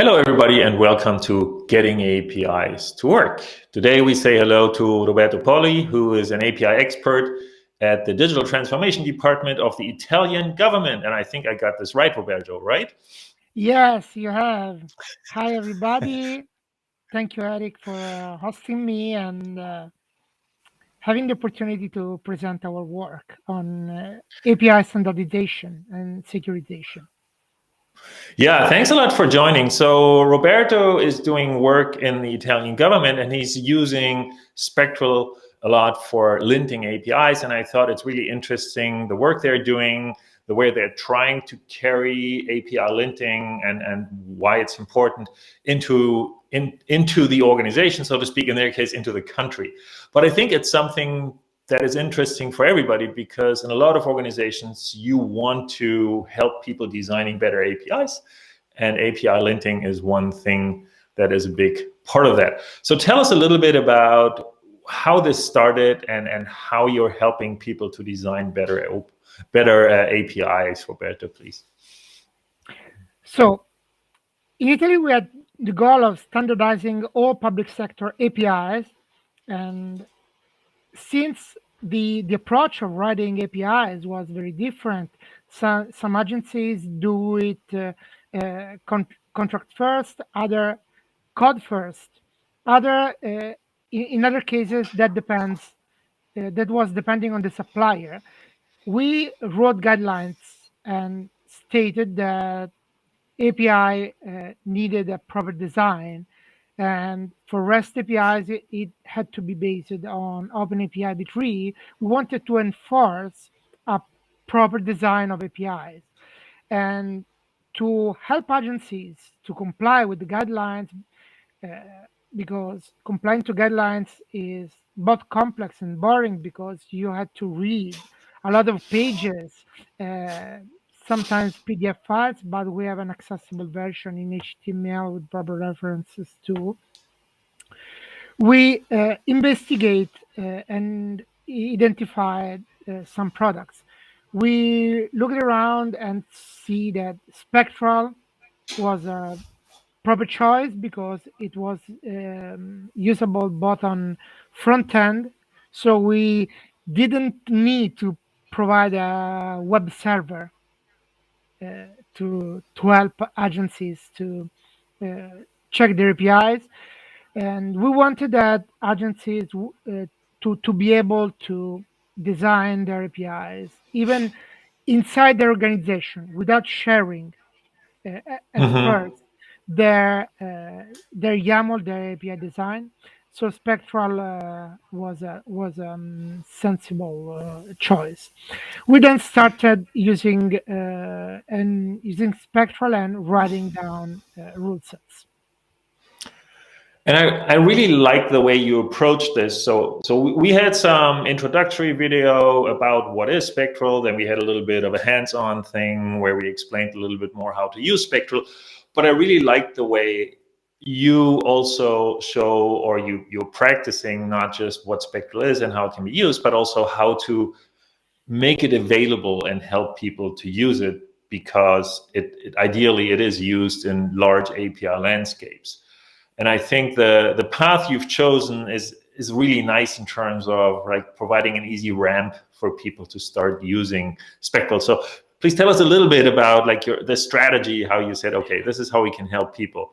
Hello, everybody, and welcome to Getting APIs to Work. Today, we say hello to Roberto Polli, who is an API expert at the Digital Transformation Department of the Italian government. And I think I got this right, Roberto, right? Yes, you have. Hi, everybody. Thank you, Eric, for hosting me and having the opportunity to present our work on API standardization and securitization. Yeah, thanks a lot for joining. So, Roberto is doing work in the Italian government and he's using Spectral a lot for linting APIs. And I thought it's really interesting the work they're doing, the way they're trying to carry API linting and why it's important into the organization, so to speak, in their case, into the country. But I think it's something that is interesting for everybody because in a lot of organizations, you want to help people designing better APIs. And API linting is one thing that is a big part of that. So tell us a little bit about how this started and how you're helping people to design better APIs, Roberto, please. So, in Italy, we had the goal of standardizing all public sector APIs. And since the approach of writing APIs was very different, some agencies do it contract first, other code first. In other cases, that depends. That was depending on the supplier. We wrote guidelines and stated that API needed a proper design, and for REST APIs, it had to be based on OpenAPI v3. We wanted to enforce a proper design of APIs and to help agencies to comply with the guidelines, uh, because complying to guidelines is both complex and boring because you had to read a lot of pages, uh, sometimes PDF files, but we have an accessible version in HTML with proper references too. We investigate and identified some products. We looked around and see that Spectral was a proper choice because it was usable both on front end, so we didn't need to provide a web server to help agencies to uh, check their APIs, and we wanted that agencies to be able to design their APIs even inside their organization without sharing at Mm-hmm. first their YAML, their API design. So Spectral was sensible choice. We then started using Spectral and writing down rule sets. And I really like the way you approach this. So we had some introductory video about what is Spectral. Then we had a little bit of a hands-on thing where we explained a little bit more how to use Spectral. But I really like the way you also show, or you're practicing not just what Spectral is and how it can be used, but also how to make it available and help people to use it, because ideally it is used in large API landscapes. And I think the path you've chosen is really nice in terms of like providing an easy ramp for people to start using Spectral. So please tell us a little bit about like the strategy, how you said, okay, this is how we can help people.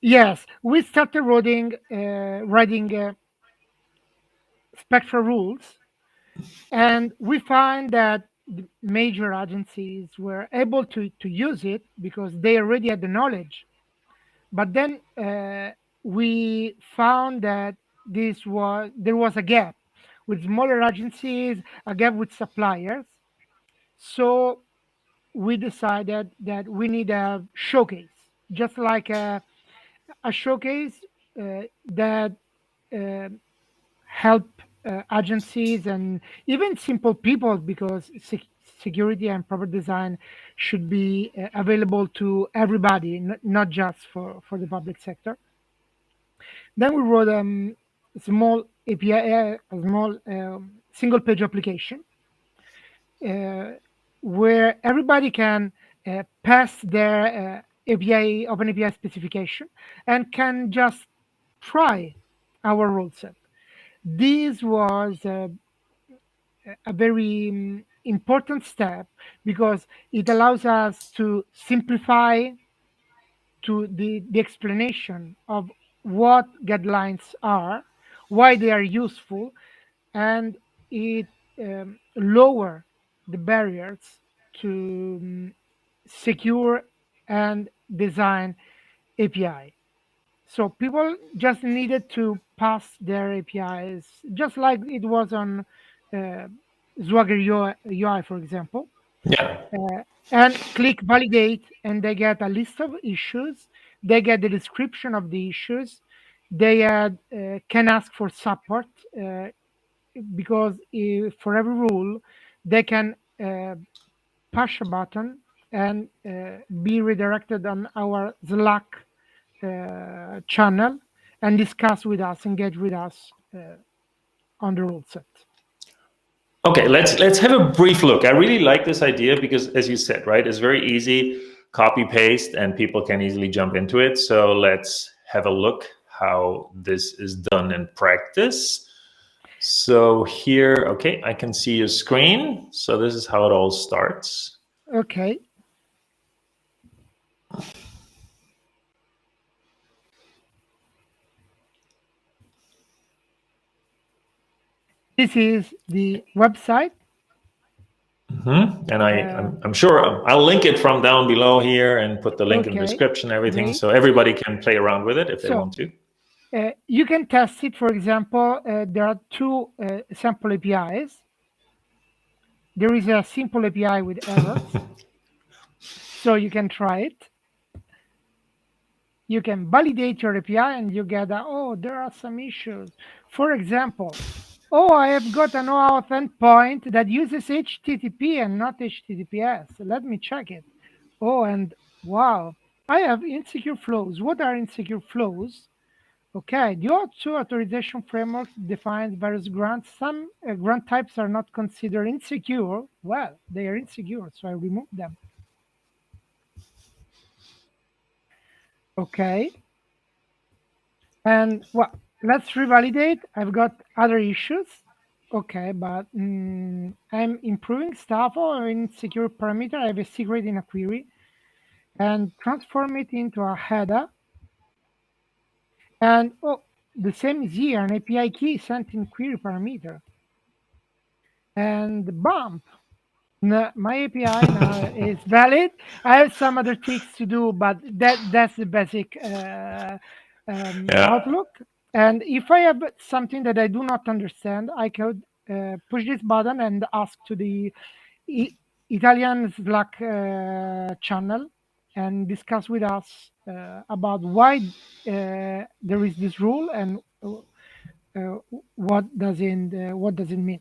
Yes, we started writing Spectral rules, and we find that the major agencies were able to use it because they already had the knowledge. But then we found that there was a gap with smaller agencies, a gap with suppliers. So we decided that we need a showcase, just like a showcase that uh, help agencies and even simple people, because security and proper design should be available to everybody, not just for the public sector. Then we wrote a small API, a small single page application uh, where everybody can pass their API OpenAPI specification and can just try our rule set. This was a very important step because it allows us to simplify to the explanation of what guidelines are, why they are useful, and it lower the barriers to secure and design API. So people just needed to pass their APIs, just like it was on uh, Swagger UI, for example, Yeah. and click validate, and they get a list of issues. They get the description of the issues. They can ask for support because for every rule, they can push a button and be redirected on our Slack channel and discuss with us, engage with us on the rule set. Okay, let's have a brief look. I really like this idea because, as you said, right, it's very easy, copy paste, and people can easily jump into it. So let's have a look how this is done in practice. So here, okay, I can see your screen. So this is how it all starts. Okay. This is the website. And I'm sure I'll link it from down below here and put the link in the Okay, description, everything, great. so everybody can play around with it if they want to. You can test it. For example, there are two sample APIs. There is a simple API with errors, so you can try it. You can validate your API and you get, oh, there are some issues. For example, oh, I have got an OAuth endpoint that uses HTTP and not HTTPS. Let me check it. Oh, and wow, I have insecure flows. What are insecure flows? Okay, the OAuth2 authorization framework defines various grants. Some grant types are not considered insecure. Well, they are insecure, so I remove them. Okay. And well, let's revalidate. I've got other issues. Okay, but I'm improving stuff or insecure parameter. I have a secret in a query and transform it into a header. And oh, the same is here, an API key sent in query parameter. And bump. No, my API now is valid. I have some other tricks to do, but that's the basic outlook. And if I have something that I do not understand, I could push this button and ask to the Italian Slack channel and discuss with us about why there is this rule and what does it mean.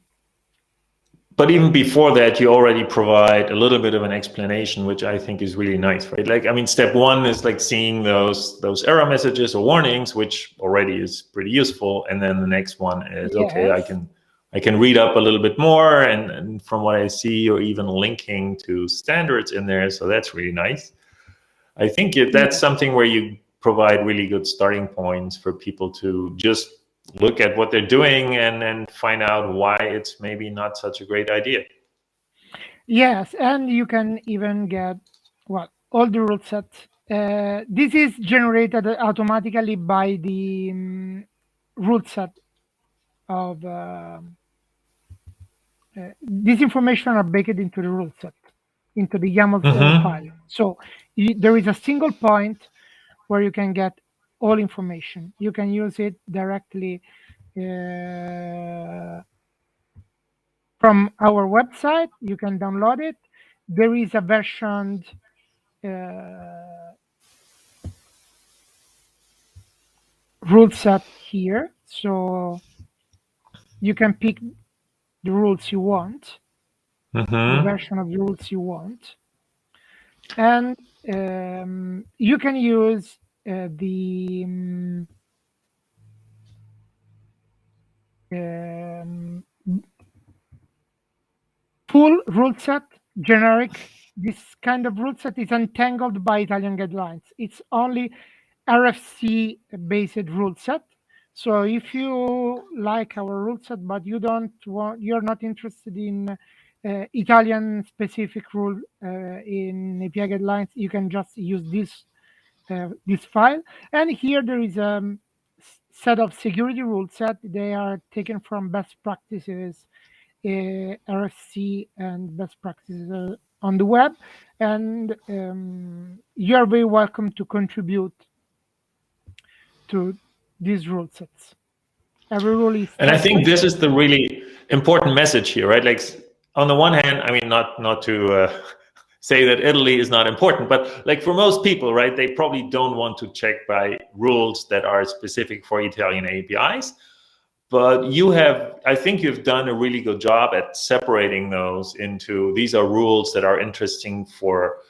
But even before that, you already provide a little bit of an explanation, which I think is really nice, right? Like, I mean, step one is like seeing those error messages or warnings, which already is pretty useful. And then the next one is, okay, I can read up a little bit more. And from what I see, you're even linking to standards in there. So that's really nice. I think that's something where you provide really good starting points for people to just look at what they're doing and find out why it's maybe not such a great idea. Yes, and you can even get all the rule sets. This is generated automatically by the rule set of this information are baked into the rule set, into the YAML file. So there is a single point where you can get all information. You can use it directly from our website. You can download it. There is a versioned rule set here, so you can pick the rules you want, the version of the rules you want, and you can use the full rule set, generic this kind of rule set is untangled by Italian guidelines. It's only RFC based rule set. So if you like our rule set, but you're not interested in Italian specific rule in API guidelines, you can just use this file. And here there is a set of security rule set. They are taken from best practices, RFC, and best practices on the web. And you are very welcome to contribute to these rule sets. Every rule is And I think tested. this is the really important message here, right? Like, on the one hand, I mean, not to say that Italy is not important, but like for most people, right, they probably don't want to check by rules that are specific for Italian APIs. But I think you've done a really good job at separating those into, these are rules that are interesting for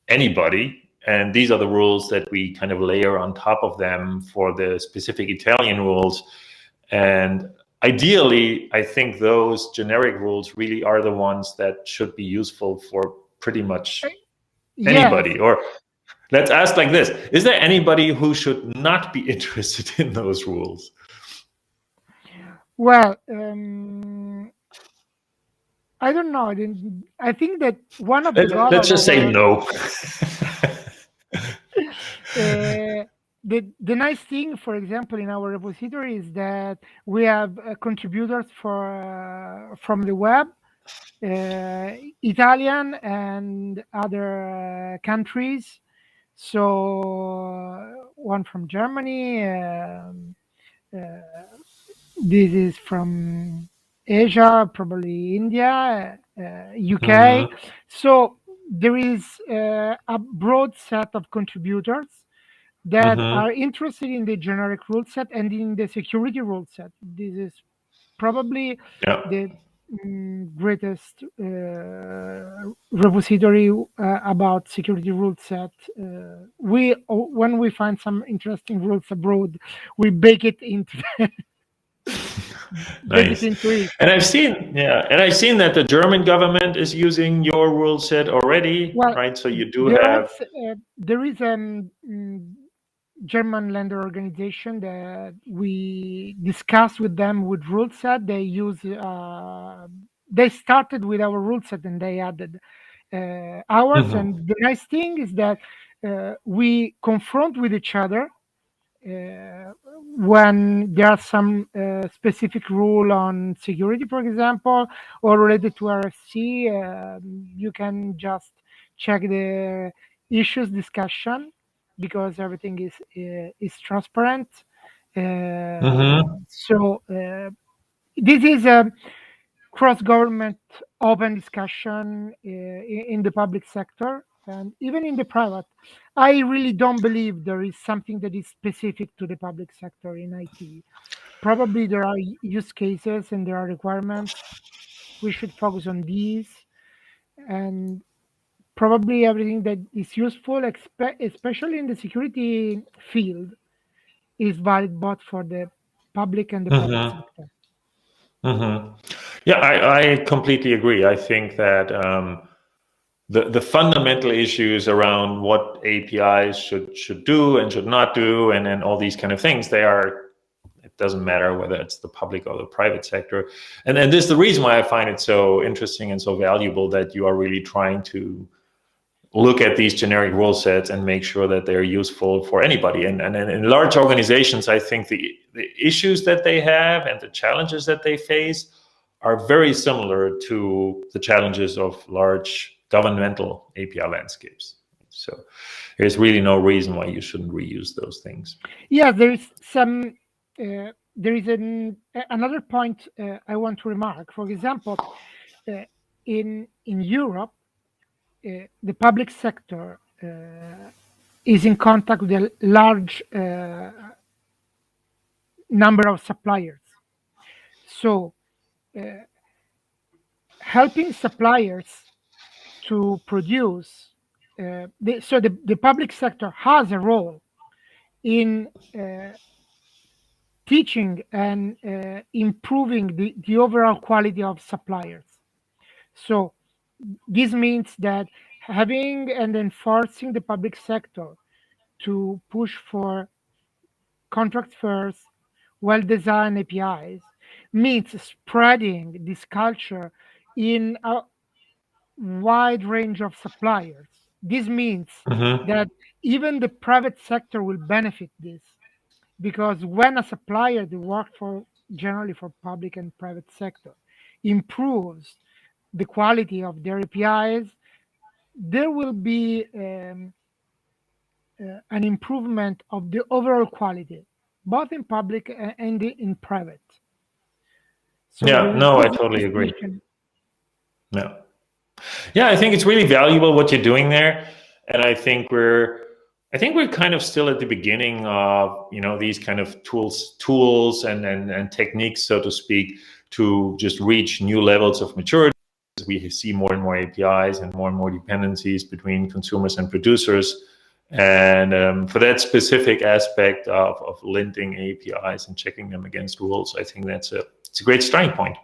anybody, and these are the rules that we kind of layer on top of them for the specific Italian rules. And ideally, I think those generic rules really are the ones that should be useful for pretty much Yes. anybody. Or let's ask like this: is there anybody who should not be interested in those rules? Well, I don't know. I think that one of the goals Let's just say no. The nice thing, for example, in our repository is that we have contributors from the web, Italian and other countries. So one from Germany. This is from Asia, probably India, UK. So there is a broad set of contributors that are interested in the generic rule set and in the security rule set. This is probably the greatest repository about security rule set. When we find some interesting rules abroad, we bake it into Nice. And I've seen that the German government is using your rule set already, right? So you do have. There is a German lender organization that we discussed with them with rule set. They use. They started with our rule set and they added ours. And the nice thing is that we confront with each other when there are some specific rule on security, for example, or related to RFC. You can just check the issues discussion because everything is transparent. So this is a cross-government open discussion in the public sector and even in the private. I really don't believe there is something that is specific to the public sector in IT. Probably there are use cases and there are requirements. We should focus on these, and probably everything that is useful, especially in the security field, is valid both for the public and the private sector. Yeah, I completely agree. I think that the fundamental issues around what APIs should do and should not do, and all these kind of things, it doesn't matter whether it's the public or the private sector. And this is the reason why I find it so interesting and so valuable that you are really trying to look at these generic rule sets and make sure that they're useful for anybody. And in large organizations, I think the issues that they have and the challenges that they face are very similar to the challenges of large governmental API landscapes. So there's really no reason why you shouldn't reuse those things. Yeah, there is some. There is another point I want to remark. For example, in Europe, the public sector is in contact with a large number of suppliers. So helping suppliers to produce, the public sector has a role in teaching and improving the overall quality of suppliers. So this means that having and enforcing the public sector to push for contract first, well designed APIs means spreading this culture in a wide range of suppliers. This means Hmm. that even the private sector will benefit this, because when a supplier they work for, generally for public and private sector, improves the quality of their APIs, there will be an improvement of the overall quality, both in public and in private. So there Yeah, is no, I this totally agree. distinction. Yeah. Yeah, I think it's really valuable what you're doing there, and I think we're kind of still at the beginning of these kind of tools and techniques, so to speak, to just reach new levels of maturity. We see more and more APIs and more dependencies between consumers and producers, and for that specific aspect of linting APIs and checking them against rules, I think it's a great starting point.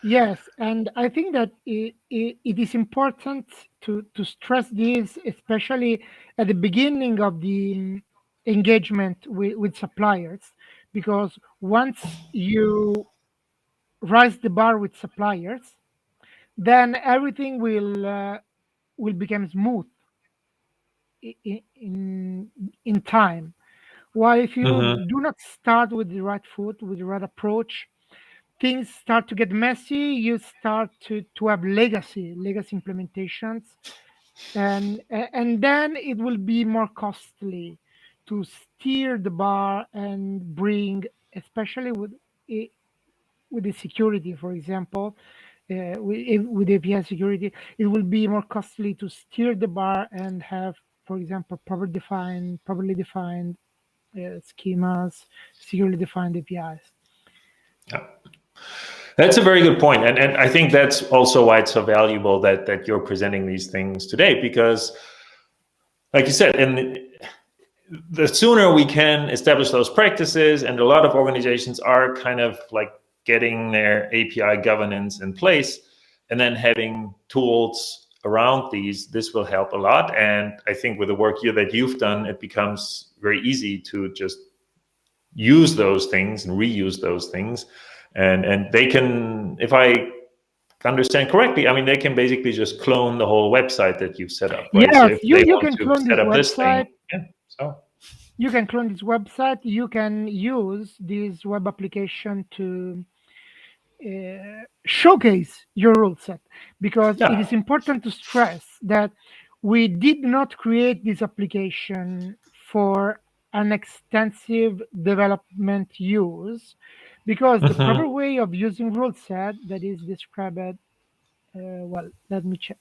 Yes, and I think that it is important to stress this, especially at the beginning of the engagement with suppliers, because once you raise the bar with suppliers, then everything will become smooth in time. While if you Hmm. do not start with the right foot, with the right approach, things start to get messy. You start to have legacy implementations, and then it will be more costly to steer the bar and bring, especially i- with the security, for example, with API security, it will be more costly to steer the bar and have, for example, properly defined schemas, securely defined APIs. That's a very good point, and I think that's also why it's so valuable that you're presenting these things today, because, like you said, and the sooner we can establish those practices, and a lot of organizations are kind of like getting their API governance in place, and then having tools around this will help a lot. And I think with the work here that you've done, it becomes very easy to just use those things and reuse those things, and they can, if I understand correctly, I mean, they can basically just clone the whole website that you've set up, right? So Yes, if you they you want can to clone set this up this thing, website. yeah, so. You can clone this website. You can use this web application to showcase your rule set, because it is Yeah. important to stress that we did not create this application for an extensive development use, because the Hmm. proper way of using rule set that is described, well, let me check.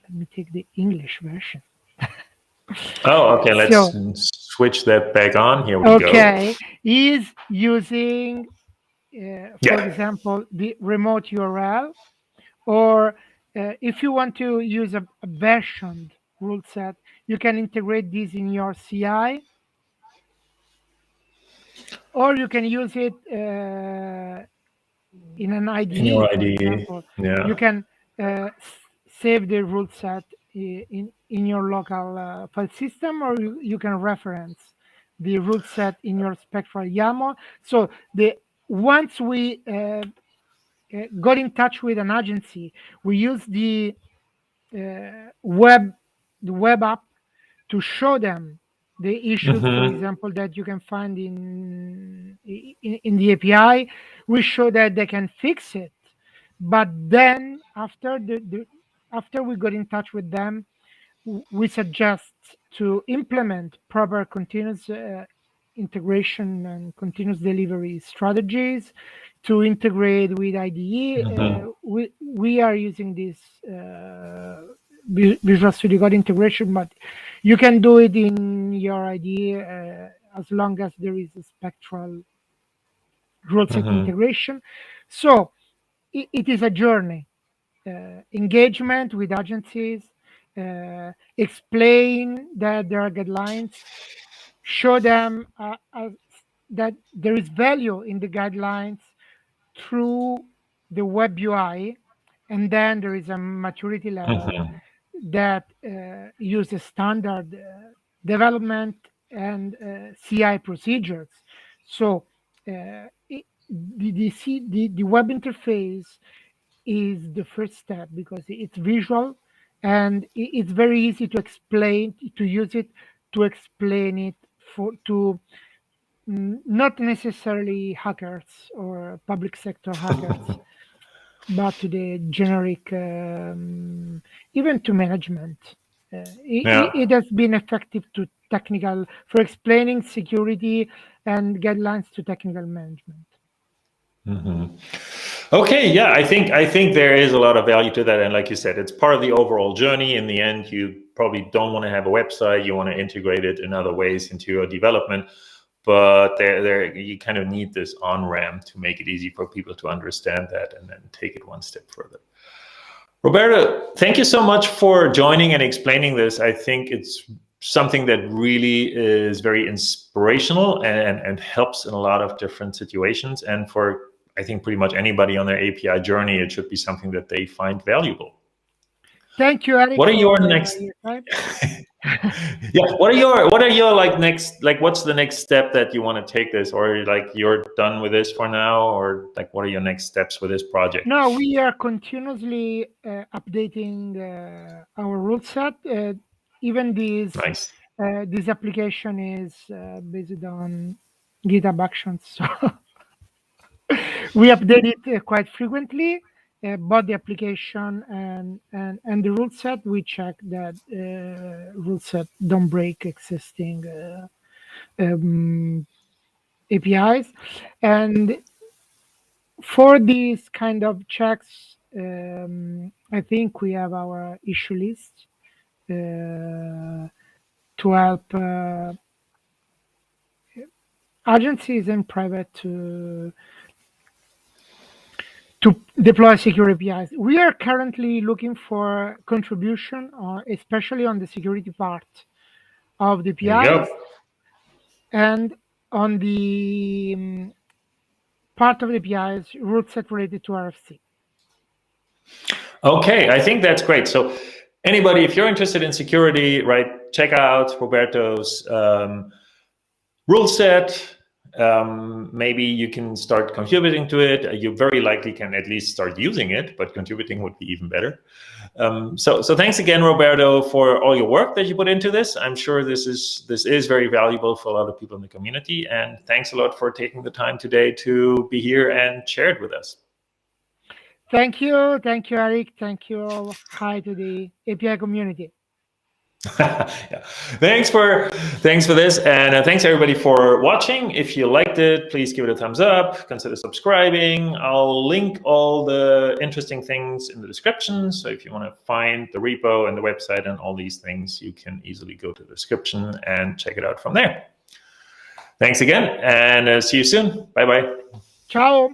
Let me take the English version. Oh, okay. Let's So, switch that back on. Here we go. okay, is using, for Yeah. example, the remote URL, or if you want to use a versioned rule set, you can integrate this in your CI, or you can use it in an In IDE, your for ID. example. You Yeah. can save the rule set in your local file system, or you can reference the rule set in your Spectral YAML. So the once we got in touch with an agency, we use uh, web the web app to show them the issues, for Hmm. example, that you can find in the API. We show that they can fix it, but then after after we got in touch with them, we suggest to implement proper continuous integration and continuous delivery strategies to integrate with IDE. Hmm. We are using this Visual Studio Code integration, but you can do it in your IDE as long as there is a Spectral rule set Hmm. integration. So it is a journey, engagement with agencies, explain that there are guidelines, show them that there is value in the guidelines through the web UI, and then there is a maturity level. Hmm. that uses standard development and CI procedures. So the web interface is the first step because it's visual and it's very easy to explain, to use it, to explain it to not necessarily hackers or public sector hackers, but to the generic, even to management. It has been effective to technical for explaining security and guidelines to technical management. Okay, yeah, I think there is a lot of value to that, and like you said, it's part of the overall journey. In the end, you probably don't want to have a website; you want to integrate it in other ways into your development. But there, you kind of need this on ramp to make it easy for people to understand that, and then take it one step further. Roberto, thank you so much for joining and explaining this. I think it's something that really is very inspirational and helps in a lot of different situations. And for, I think, pretty much anybody on their API journey, it should be something that they find valuable. Thank you, Eric. What are your next? Yeah, what are your like next, like what's the next step that you want to take this, or like you're done with this for now, or like what are your next steps with this project? No, we are continuously updating our rule set. Even Nice. this application is based on GitHub Actions, so we update it quite frequently. But the application and the rule set, we check that rule set don't break existing APIs. And for these kind of checks, I think we have our issue list to help agencies and private to deploy secure APIs. We are currently looking for contribution, especially on the security part of the APIs and on the part of the APIs rule set related to RFC. Okay, I think that's great. So anybody, if you're interested in security, right, check out Roberto's rule set. Maybe you can start contributing to it. You very likely can at least start using it, but contributing would be even better. So thanks again, Roberto, for all your work that you put into this. I'm sure this is very valuable for a lot of people in the community. And thanks a lot for taking the time today to be here and share it with us. Thank you, Eric. Thank you. Hi to the API community. Yeah. Thanks for this, and thanks everybody for watching. If you liked it, please give it a thumbs up, consider subscribing. I'll link all the interesting things in the description, so if you want to find the repo and the website and all these things, you can easily go to the description and check it out from there. Thanks again, and see you soon. Bye bye. Ciao.